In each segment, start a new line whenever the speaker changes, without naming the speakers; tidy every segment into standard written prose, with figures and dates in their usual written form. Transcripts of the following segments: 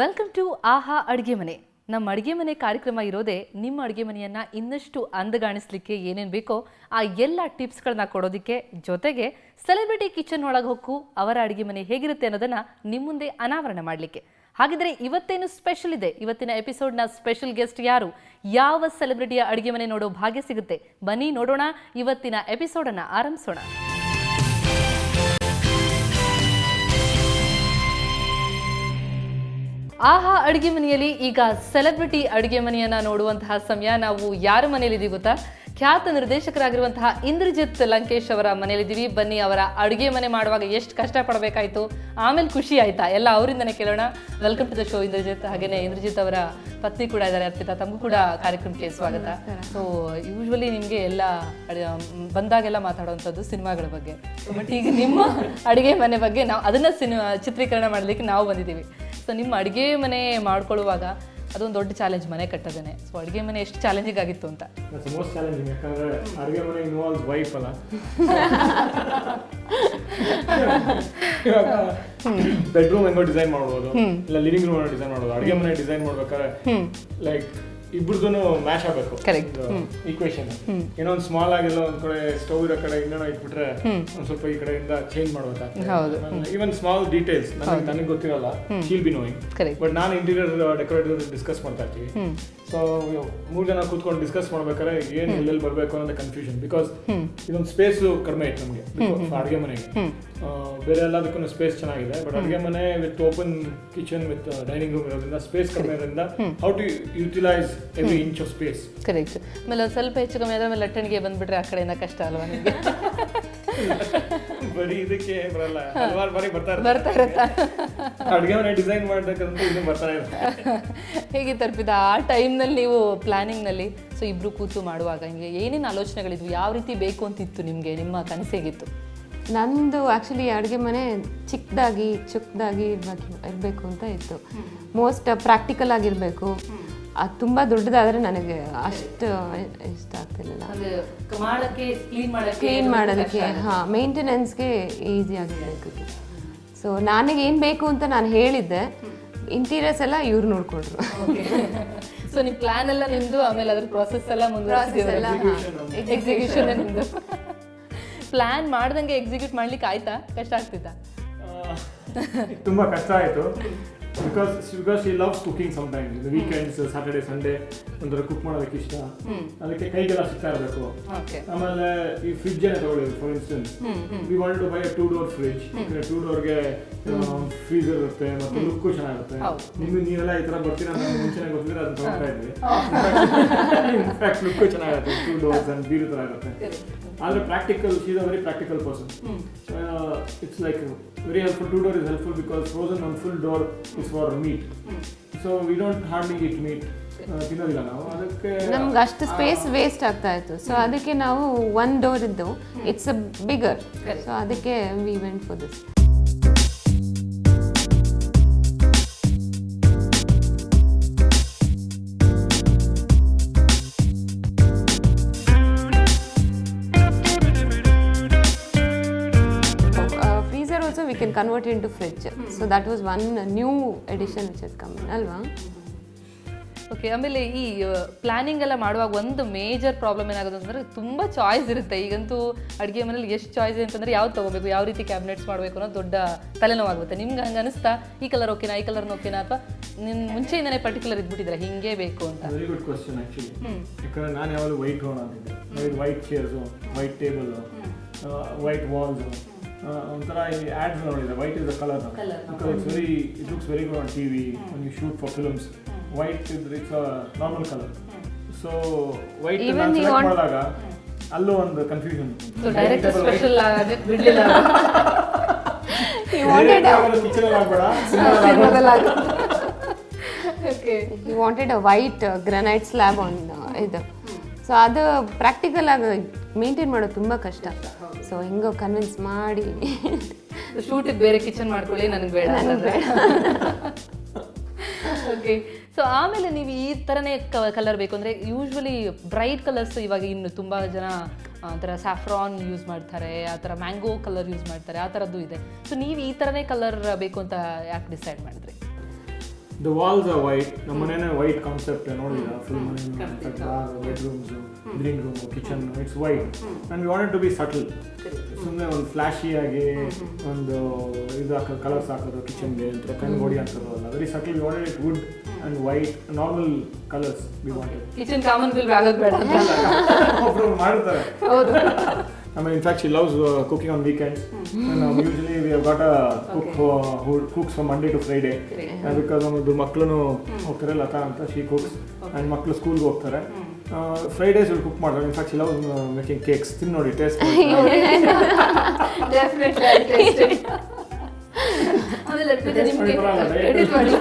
Welcome to ಆಹಾ ಅಡುಗೆ ಮನೆ. ನಮ್ಮ ಅಡುಗೆ ಮನೆ ಕಾರ್ಯಕ್ರಮ ಇರೋದೇ ನಿಮ್ಮ ಅಡುಗೆ ಮನೆಯನ್ನು ಇನ್ನಷ್ಟು ಅಂದಗಾಣಿಸ್ಲಿಕ್ಕೆ ಏನೇನು ಬೇಕೋ ಆ ಎಲ್ಲ ಟಿಪ್ಸ್ಗಳನ್ನ ಕೊಡೋದಕ್ಕೆ, ಜೊತೆಗೆ ಸೆಲೆಬ್ರಿಟಿ ಕಿಚನ್ ಒಳಗೆ ಹೊಕ್ಕು ಅವರ ಅಡುಗೆ ಮನೆ ಹೇಗಿರುತ್ತೆ ಅನ್ನೋದನ್ನು ನಿಮ್ಮ ಮುಂದೆ ಅನಾವರಣ ಮಾಡಲಿಕ್ಕೆ. ಹಾಗಿದ್ರೆ ಇವತ್ತೇನು ಸ್ಪೆಷಲ್ ಇದೆ? ಇವತ್ತಿನ ಎಪಿಸೋಡ್ನ ಸ್ಪೆಷಲ್ ಗೆಸ್ಟ್ ಯಾರು? ಯಾವ ಸೆಲೆಬ್ರಿಟಿಯ ಅಡುಗೆ ಮನೆ ನೋಡೋ ಭಾಗ್ಯ ಸಿಗುತ್ತೆ? ಬನ್ನಿ ನೋಡೋಣ, ಇವತ್ತಿನ ಎಪಿಸೋಡನ್ನು ಆರಂಭಿಸೋಣ. ಆಹಾ ಅಡುಗೆ ಮನೆಯಲ್ಲಿ ಈಗ ಸೆಲೆಬ್ರಿಟಿ ಅಡುಗೆ ಮನೆಯನ್ನ ನೋಡುವಂತಹ ಸಮಯ. ನಾವು ಯಾರ ಮನೆಯಲ್ಲಿದ್ದೀವಿ ಗೊತ್ತಾ? ಖ್ಯಾತ ನಿರ್ದೇಶಕರಾಗಿರುವಂತಹ ಇಂದ್ರಜಿತ್ ಲಂಕೇಶ್ ಅವರ ಮನೆಯಲ್ಲಿದ್ದೀವಿ. ಬನ್ನಿ, ಅವರ ಅಡುಗೆ ಮನೆ ಮಾಡುವಾಗ ಎಷ್ಟು ಕಷ್ಟಪಡಬೇಕಾಯ್ತು, ಆಮೇಲೆ ಖುಷಿ ಆಯ್ತಾ, ಎಲ್ಲ ಅವರಿಂದನೇ ಕೇಳೋಣ. Welcome to the show Indrajit. ಹಾಗೇನೆ ಇಂದ್ರಜಿತ್ ಅವರ ಪತ್ನಿ ಕೂಡ ಇದ್ದಾರೆ, ಅರ್ಪಿತಾ. ತಮಗೂ ಕೂಡ ಕಾರ್ಯಕ್ರಮಕ್ಕೆ ಸ್ವಾಗತ. ಸೊ ಯೂಶ್ವಲಿ ನಿಮಗೆ ಎಲ್ಲ ಬಂದಾಗೆಲ್ಲ ಮಾತಾಡುವಂಥದ್ದು ಸಿನಿಮಾಗಳ ಬಗ್ಗೆ, ಬಟ್ ಈಗ ನಿಮ್ಮ ಅಡುಗೆ ಮನೆ ಬಗ್ಗೆ ನಾವು ಅದನ್ನ ಚಿತ್ರೀಕರಣ ಮಾಡಲಿಕ್ಕೆ ನಾವು ಬಂದಿದ್ದೀವಿ. ಸೊ ನಿಮ್ಮ ಅಡುಗೆ ಮನೆ ಮಾಡ್ಕೊಳ್ಳುವಾಗ ಅದೊಂದು ದೊಡ್ಡ ಚಾಲೆಂಜ್, ಮನೆ ಕಟ್ಟೋದೇನೆ. ಸೊ ಅಡುಗೆ ಮನೆ ಎಷ್ಟು ಚಾಲೆಂಜಿಂಗ್ ಆಗಿತ್ತು ಅಂತ?
ಮೋಸ್ಟ್ ಚಾಲೆಂಜಿಂಗ್, ಯಾಕಂದ್ರೆ ಅಡುಗೆ ಮನೆ ಇನ್ವಾಲ್ವ್ ವೈಫ್ ಅಲ್ಲ. ಬೆಡ್ರೂಮ್ ಹೆಂಗೋ ಡಿಸೈನ್ ಮಾಡ್ಬೋದು, ಇಲ್ಲ ಲಿವಿಂಗ್ ರೂಮ್ ಡಿಸೈನ್ ಮಾಡ್ಬೋದು. ಅಡುಗೆ ಮನೆ ಡಿಸೈನ್ ಮಾಡ್ಬೇಕಾದ್ರೆ ಲೈಕ್ ಇಬ್ಬರದೂ ಮ್ಯಾಚ್ ಆಗಬೇಕು, ಈಕ್ವೇಶನ್. ಏನೋ ಒಂದು ಸ್ಮಾಲ್ ಆಗಿಲ್ಲ, ಒಂದ್ ಕಡೆ ಸ್ಟವ್ ಇರೋ ಕಡೆ ಇನ್ನೇನೋ ಇಟ್ಬಿಟ್ರೆ ಒಂದ್ ಸ್ವಲ್ಪ ಈ ಕಡೆಯಿಂದ ಚೇಂಜ್ ಮಾಡ್ಬೇಕಾಗ್ತದೆ. ಈವನ್ ಸ್ಮಾಲ್ ಡೀಟೇಲ್ಸ್ ನನಗೆ ಗೊತ್ತಿರಲ್ಲ, ಶೀಲ್ ಬಿ ನೋಯಿಂಗ್. ಬಟ್ ನಾನು ಇಂಟೀರಿಯರ್ ಡೆಕೋರೇಟರ್ ಡಿಸ್ಕಸ್ ಮಾಡ್ತಾ ಇರ್ತೀವಿ. ಸೊ 3 ಜನ ಕೂತ್ಕೊಂಡು ಡಿಸ್ಕಸ್ ಮಾಡ್ಬೇಕಾದ್ರೆ ಏನ್ ಎಲ್ಲೆಲ್ಲಿ ಬರ್ಬೇಕು ಅನ್ನೋದು ಕನ್ಫ್ಯೂಷನ್. ಬಿಕಾಸ್ ಇದೊಂದು ಸ್ಪೇಸ್ ಕಡಿಮೆ ಐತೆ ನಮಗೆ ಅಡುಗೆ ಮನೆಗೆ. ಬೇರೆ ಎಲ್ಲದಕ್ಕೂ ಸ್ಪೇಸ್ ಚೆನ್ನಾಗಿದೆ, ಬಟ್ ಅಡುಗೆ ಮನೆ with open kitchen with dining room ಇರೋದ್ರಿಂದ ಸ್ಪೇಸ್ ಕಡಿಮೆ ಇರೋದ್ರಿಂದ how to utilise every inch of space.
Correct. ಆಮೇಲೆ ಸ್ವಲ್ಪ ಹೆಚ್ಚು ಕಮ್ಮಿ ಆದ್ರೆ ಆಮೇಲೆ ಲಟ್ಟಣಿಗೆ ಬಂದ್ಬಿಟ್ರೆ ಆ ಕಡೆಯಿಂದ ಕಷ್ಟ ಅಲ್ವಾ ನಿಮಗೆ?
ಬರೀ ಇದಕ್ಕೆ ಬರಲ್ಲ, ಹಲವಾರು ಬಾರಿ ಬರ್ತಾ
ಇರುತ್ತೆ.
ಅಡುಗೆ ಮನೆ ಡಿಸೈನ್ ಮಾಡ್ಬೇಕಂತ ಇನ್ನೂ ಬರ್ತಾ ಇರುತ್ತೆ.
ಹೇಗೆ ತರ್ಪಿದ ಆ ಟೈಮ್ನಲ್ಲಿ ನೀವು ಪ್ಲಾನಿಂಗ್ನಲ್ಲಿ? ಸೊ ಇಬ್ರು ಕೂತು ಮಾಡುವಾಗ ನಿಮಗೆ ಏನೇನು ಆಲೋಚನೆಗಳಿದ್ವು? ಯಾವ ರೀತಿ ಬೇಕು ಅಂತಿತ್ತು ನಿಮಗೆ? ನಿಮ್ಮ ಕನಸು ಹೇಗಿತ್ತು?
ನಂದು ಆ್ಯಕ್ಚುಲಿ ಅಡುಗೆ ಮನೆ ಚಿಕ್ಕದಾಗಿ ಇರಬೇಕು ಅಂತ ಇತ್ತು. ಮೋಸ್ಟ್ ಪ್ರಾಕ್ಟಿಕಲ್ ಆಗಿರಬೇಕು. ಅದು ತುಂಬ ದೊಡ್ಡದಾದರೆ ನನಗೆ ಅಷ್ಟು ಇಷ್ಟ ಆಗ್ತಿರಲಿಲ್ಲ. ಕ್ಲೀನ್ ಮಾಡೋದಕ್ಕೆ, ಮೇಂಟೆನೆನ್ಸ್ಗೆ ಈಸಿ ಆಗಿರಬೇಕು. ಸೊ ನನಗೆ ಏನು ಬೇಕು ಅಂತ ನಾನು ಹೇಳಿದ್ದೆ, ಇಂಟೀರಿಯರ್ಸ್ ಎಲ್ಲ ಇವ್ರು ನೋಡ್ಕೊಂಡ್ರು.
ಸೊ ನಿಮ್ಮ ಪ್ಲಾನ್ ಎಲ್ಲ ನಿಮ್ಮದು, ಆಮೇಲೆ ಅದ್ರ ಪ್ರಾಸೆಸ್ ಎಲ್ಲ ಮುಂದುವರಿಸಿದ್ದೀವಲ್ಲ, ಎಕ್ಸಿಕ್ಯೂಷನ್ ನಿಮ್ಮದು. ಪ್ಲಾನ್ ಮಾಡ್ದಂಗೆ ಎಕ್ಸಿಕ್ಯೂಟ್ ಮಾಡ್ಲಿಕ್ಕೆ ಆಯ್ತಾ? ಕಷ್ಟ ಆಗ್ತಿತ್ತಾ?
ತುಂಬಾ ಕಷ್ಟ ಆಯಿತು. Because she loves cooking sometimes. Weekends, Saturday, Sunday ಒಂಥರ ಕುಕ್ ಮಾಡೋದಕ್ಕೆ ಇಷ್ಟ. ಅದಕ್ಕೆ ಕೈಗೆಲ್ಲ ಸಿಗ್ತಾ ಇರಬೇಕು. ಆಮೇಲೆ ಈ ಫ್ರಿಡ್ಜ್ ಏನೇ ತಗೊಳ್ಳಿ, for instance we want to buy 2 door fridge. 2 doorಗೆ ಫ್ರೀಸರ್ ಇರುತ್ತೆ ಮತ್ತು ಲುಕ್ಕು ಚೆನ್ನಾಗಿರುತ್ತೆ. ನೀವೆಲ್ಲ ಈ ಥರ ಬರ್ತೀರಾ ಅಂತ ಮುಂಚೆನೇ ಗೊತ್ತಿದ್ರೆ ಅದನ್ನ ತಗೊಳ್ತಾ ಇದ್ವಿ. ಇನ್ಫ್ಯಾಕ್ಟ್ ಲುಕ್ಕು ಚೆನ್ನಾಗಿರುತ್ತೆ, 2 doors and ಬೀರು ಥರ ಇರುತ್ತೆ. ಆದರೆ practical, she is a very practical person. It's like very helpful. 2 door is helpful because frozen on full door is for meat. So we don't hardly eat meat. ತಿನ್ನೋದಿಲ್ಲ ನಾವು. ಅದಕ್ಕೆ
ನಮ್ಗೆ ಅಷ್ಟು space waste ಆಗ್ತಾ ಇತ್ತು. ಸೊ ಅದಕ್ಕೆ ನಾವು 1 door ಇದ್ದು, ಇಟ್ಸ್ ಅ ಬಿಗರ್. ಸೊ ಅದಕ್ಕೆ we went for this. We can convert it into fridge. So that was one new addition which has come in, ಅಲ್ವಾ?
ಓಕೆ. ಆಮೇಲೆ ಈ ಪ್ಲಾನಿಂಗ್ ಎಲ್ಲ ಮಾಡುವಾಗ ಒಂದು ಮೇಜರ್ ಪ್ರಾಬ್ಲಮ್ ಏನಾಗೋದು ಅಂತಂದರೆ ತುಂಬ ಚಾಯ್ಸ್ ಇರುತ್ತೆ. ಈಗಂತೂ ಅಡುಗೆ ಮನೇಲಿ ಎಷ್ಟು ಚಾಯ್ಸ್ ಇದೆ ಅಂತಂದರೆ ಯಾವ್ದು ತೊಗೋಬೇಕು, ಯಾವ ರೀತಿ ಕ್ಯಾಬಿನೆಟ್ಸ್ ಮಾಡಬೇಕು ಅನ್ನೋದು ದೊಡ್ಡ ತಲೆನೋವಾಗುತ್ತೆ. ನಿಮ್ಗೆ ಹಂಗೆ ಅನಿಸ್ತಾ ಈ ಕಲರ್ ಓಕೆನಾ, ಈ ಕಲರ್ ಓಕೆನಾ, ಅಥವಾ ನಿನ್ನ ಮುಂಚೆಯಿಂದನೇ ಪರ್ಟಿಕ್ಯುಲರ್ ಇದ್ಬಿಟ್ಟಿದ್ರೆ ಹಿಂಗೆ ಬೇಕು ಅಂತ?
Very good question actually. ಯಾಕಂದರೆ ನಾನು ಯಾವಾಗಲೂ ವೈಟ್ ಹೋಣ ಅಂತಿದ್ದೆ. White chairs, white table, white walls. ಒಂಥರ ಈ ಆ್ಯಡ್ಸ್ ನೋಡಿದೆ, white is the colour. It looks very good on TV when you shoot for films. White ಇದ್ರೆ it's a normal colour. So white ನಾನು ಸೆಲೆಕ್ಟ್ ಮಾಡಿದಾಗ ಅಲ್ಲೂ ಒಂದು ಕನ್ಫ್ಯೂಷನ್.
ಡೈರೆಕ್ಟ್ ಸ್ಪೆಷಲ್ ಆಗಿತ್ತು ಬಿಡಲಿಲ್ಲ.
He wanted a white granite slab on ಇದು. So ಅದು practical ಆಗಿ ಮೇಂಟೈನ್ ಮಾಡೋದು ತುಂಬ ಕಷ್ಟ. ಸೊ ಹೆಂಗೋ ಕನ್ವಿನ್ಸ್ ಮಾಡಿ
ಶೂಟಿಗೆ ಬೇರೆ ಕಿಚನ್ ಮಾಡ್ಕೊಳ್ಳಿ, ನನಗೆ ಬೇಡ. ಓಕೆ. ಸೊ ಆಮೇಲೆ ನೀವು ಈ ಥರನೇ ಕಲರ್ ಬೇಕು ಅಂದರೆ ಯೂಶ್ವಲಿ ಬ್ರೈಟ್ ಕಲರ್ಸ್ ಇವಾಗ ಇನ್ನು ತುಂಬ ಜನ ಆ ಥರ ಸ್ಯಾಫ್ರಾನ್ ಯೂಸ್ ಮಾಡ್ತಾರೆ, ಆ ಥರ ಮ್ಯಾಂಗೋ ಕಲರ್ ಯೂಸ್ ಮಾಡ್ತಾರೆ, ಆ ಥರದ್ದು ಇದೆ. ಸೊ ನೀವು ಈ ಥರನೇ ಕಲರ್ ಬೇಕು ಅಂತ ಯಾಕೆ ಡಿಸೈಡ್ ಮಾಡಿದ್ರಿ?
The walls are white. ನಮ್ಮ ಮನೇನೆ ವೈಟ್ ಕಾನ್ಸೆಪ್ಟ್ ನೋಡಿಲ್ಲ, ಫುಲ್ ಮನೆ bedrooms, living room, kitchen, it's white. And we wanted to be subtle. ಸುಮ್ಮನೆ ಒಂದು ಫ್ಲಾಶಿ ಆಗಿ ಒಂದು ಇದು ಹಾಕೋದು, ಕಲರ್ಸ್ ಹಾಕೋದು ಕಿಚನ್ಗೆ ಅಂತ ಕಣ್ಗೋಡಿ ಹಾಕೋದು ಅಲ್ಲ. Very subtle. We wanted it would and white, normal colours we wanted.
Kitchen common bill ಆಗೋದು ಬೇಡ ಅಂತ.
ಒಬ್ರು ಮಾಡ್ತಾರೆ.
ಹೌದು.
I mean, in fact, she loves cooking on weekends. And usually we have got a cook who cooks from Monday to Friday. And because ನಮ್ಮದು ಮಕ್ಕಳು ಹೋಗ್ತಾರೆ ಲತಾ ಅಂತ, she cooks. And ಮಕ್ಕಳು ಸ್ಕೂಲ್ಗೆ ಹೋಗ್ತಾರೆ. Fridays will cook ಮಾಡ್ತಾರೆ. In fact, she loves making cakes. ತಿನ್ನು ನೋಡಿ, ಟೇಸ್ಟ್
ಡೆಫಿನೆಟ್ಲಿ ಟೇಸ್ಟ್. ಆಮೇಲೆ ಎಡಿಟ್ ಮಾಡಿ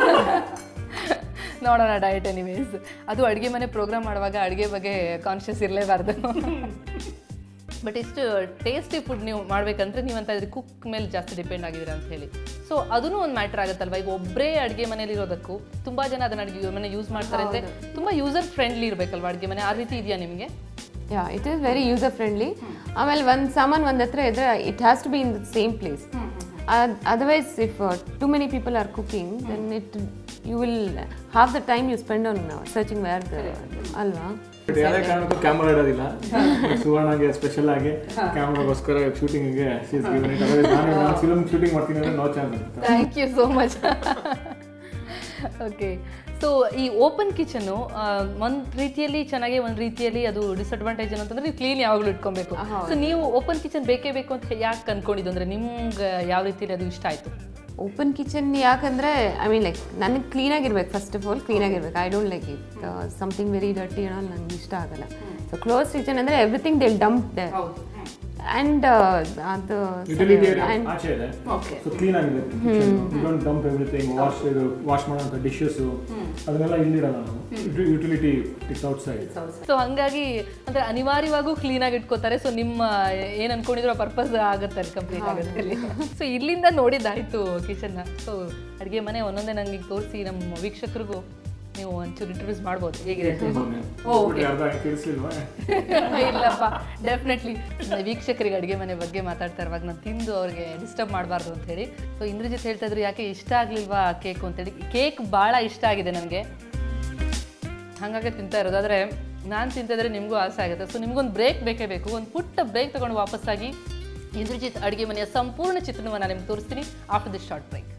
ನೋಡೋಣ ಡಯಟ್. ಎನಿವೇಸ್, ಅದು ಅಡುಗೆ ಮನೆ ಪ್ರೋಗ್ರಾಮ್ ಮಾಡುವಾಗ ಅಡುಗೆ ಬಗ್ಗೆ ಕಾನ್ಷಿಯಸ್ ಇರಲೇಬಾರ್ದು. ಬಟ್ ಇಷ್ಟು ಟೇಸ್ಟಿ ಫುಡ್ ನೀವು ಮಾಡ್ಬೇಕಂದ್ರೆ ನೀವು ಅಂತ ಇದ್ರೆ ಕುಕ್ ಮೇಲೆ ಜಾಸ್ತಿ ಡಿಪೆಂಡ್ ಆಗಿದ್ದೀರಾ ಅಂತ ಹೇಳಿ. ಸೊ ಅದೂ ಒಂದು ಮ್ಯಾಟ್ರ್ ಆಗುತ್ತಲ್ವ. ಈಗ ಒಬ್ಬರೇ ಅಡುಗೆ ಮನೇಲಿ ಇರೋದಕ್ಕೂ ತುಂಬ ಜನ ಅದನ್ನ ಅಡುಗೆ ಮನೆ ಯೂಸ್ ಮಾಡ್ತಾರೆ ಅಂದರೆ ತುಂಬ ಯೂಸರ್ ಫ್ರೆಂಡ್ಲಿ ಇರಬೇಕಲ್ವ ಅಡುಗೆ ಮನೆ. ಆ ರೀತಿ ಇದೆಯಾ ನಿಮಗೆ?
Ya, it is very user friendly. ಆಮೇಲೆ ಒಂದು ಸಾಮಾನು ಒಂದು ಹತ್ರ ಇದ್ರೆ it has to be in the same place. Otherwise if too many people are cooking then you will half the time you spend on searching where ಅಲ್ವಾ.
ಯಾವುದೇ ಕಾರಣಕ್ಕೂ camera ಇಡೋದಿಲ್ಲ. ಸುವರ್ಣಗೆ special ಆಗಿ ಕ್ಯಾಮ್ರಾಗೋಸ್ಕರ ಶೂಟಿಂಗಿಗೆ ನಾನು ಫಿಲ್ಮ್ ಶೂಟಿಂಗ್ ಮಾಡ್ತೀನಿ ಅಂದರೆ ನೋ ಚಾನ್ಸ್ ಅಂತ.
Thank you so much. Okay, so ಈ open kitchen ಒಂದು ರೀತಿಯಲ್ಲಿ ಚೆನ್ನಾಗಿ, ಒಂದು ರೀತಿಯಲ್ಲಿ ಅದು ಡಿಸ್ಅಡ್ವಾಂಟೇಜ್ ಅಂತಂದ್ರೆ ನೀವು ಕ್ಲೀನ್ ಯಾವಾಗಲೂ ಇಟ್ಕೊಬೇಕು. ಸೊ ನೀವು ಓಪನ್ ಕಿಚನ್ ಬೇಕೇ ಬೇಕು ಅಂತ ಯಾಕೆ ಅಂದ್ಕೊಂಡಿದ್ದು? ಅಂದರೆ ನಿಮ್ಗೆ ಯಾವ ರೀತಿಯಲ್ಲಿ ಅದು ಇಷ್ಟ ಆಯಿತು?
ಓಪನ್ ಕಿಚನ್ ಯಾಕಂದರೆ ಐ ಮೀನ್ ಲೈಕ್ ನನಗೆ ಕ್ಲೀನಾಗಿರ್ಬೇಕು. ಫಸ್ಟ್ ಆಫ್ ಆಲ್ ಕ್ಲೀನಾಗಿರ್ಬೇಕು. I don't like it something very dirty ಅನ್ನೋ ನನಗೆ ಇಷ್ಟ ಆಗಲ್ಲ. ಸೊ ಕ್ಲೋಸ್ ಕಿಚನ್ ಅಂದರೆ everything they dump there and ಅದು
ಆಚೆ ಇದೆ. ಸೊ ಕ್ಲೀನ್ ಆಗಿದೆ kitchen. You don't dump everything. Wash ಮಾಡೋಂಥ ಡಿಶಸ್ ಅದನ್ನೆಲ್ಲ ಇಲ್ಲಿಡಲ್ಲ ನಾವು. Utility it's outside.
ಸೊ ಹಾಗಾಗಿ ಅಂದರೆ ಅನಿವಾರ್ಯವಾಗೂ ಕ್ಲೀನಾಗಿ ಇಟ್ಕೋತಾರೆ. ಸೊ ನಿಮ್ಮ ಏನು ಅನ್ಕೊಂಡಿದ್ರು ಪರ್ಪಸ್ ಆಗುತ್ತೆ, ಅದು ಕಂಪ್ಲೀಟ್ ಆಗುತ್ತೆ ಅಲ್ಲಿ. ಸೊ ಇಲ್ಲಿಂದ ನೋಡಿದ್ದಾಯಿತು ಕಿಚನ್ನ. ಸೊ ಅಡುಗೆ ಮನೆ ಒಂದೊಂದೇ ನಂಗೆ ತೋರಿಸಿ ನಮ್ಮ ವೀಕ್ಷಕರಿಗೂ ನೀವು ಒಂಚೂರು ಇಂಟ್ರೊಡ್ಯೂಸ್ ಮಾಡ್ಬೋದು. ಹೇಗಿದೆ? ಇಲ್ಲಪ್ಪ, ಡೆಫಿನೆಟ್ಲಿ ವೀಕ್ಷಕರಿಗೆ ಅಡುಗೆ ಮನೆ ಬಗ್ಗೆ ಮಾತಾಡ್ತಾ ಇರುವಾಗ ನಾನು ತಿಂದು ಅವ್ರಿಗೆ ಡಿಸ್ಟರ್ಬ್ ಮಾಡಬಾರ್ದು ಅಂತ ಹೇಳಿ. ಸೊ ಇಂದ್ರಜಿತ್ ಹೇಳ್ತಾ ಇದ್ರು ಯಾಕೆ ಇಷ್ಟ ಆಗಲಿಲ್ವಾ ಕೇಕು ಅಂತೇಳಿ. ಕೇಕ್ ಭಾಳ ಇಷ್ಟ ಆಗಿದೆ ನನಗೆ, ಹಾಗಾಗಿ ತಿಂತಾ ಇರೋದು. ಆದರೆ ನಾನು ತಿಂತಿದ್ರೆ ನಿಮಗೂ ಆಸೆ ಆಗುತ್ತೆ. ಸೊ ನಿಮಗೊಂದು ಬ್ರೇಕ್ ಬೇಕೇ ಬೇಕು. ಒಂದು ಪುಟ್ಟ ಬ್ರೇಕ್ ತೊಗೊಂಡು ವಾಪಸ್ಸಾಗಿ ಇಂದ್ರಜಿತ್ ಅಡುಗೆ ಮನೆಯ ಸಂಪೂರ್ಣ ಚಿತ್ರಣವನ್ನು ನಿಮ್ಗೆ ತೋರಿಸ್ತೀನಿ ಆಫ್ಟರ್ ದಿಸ್ ಶಾರ್ಟ್ ಬ್ರೇಕ್.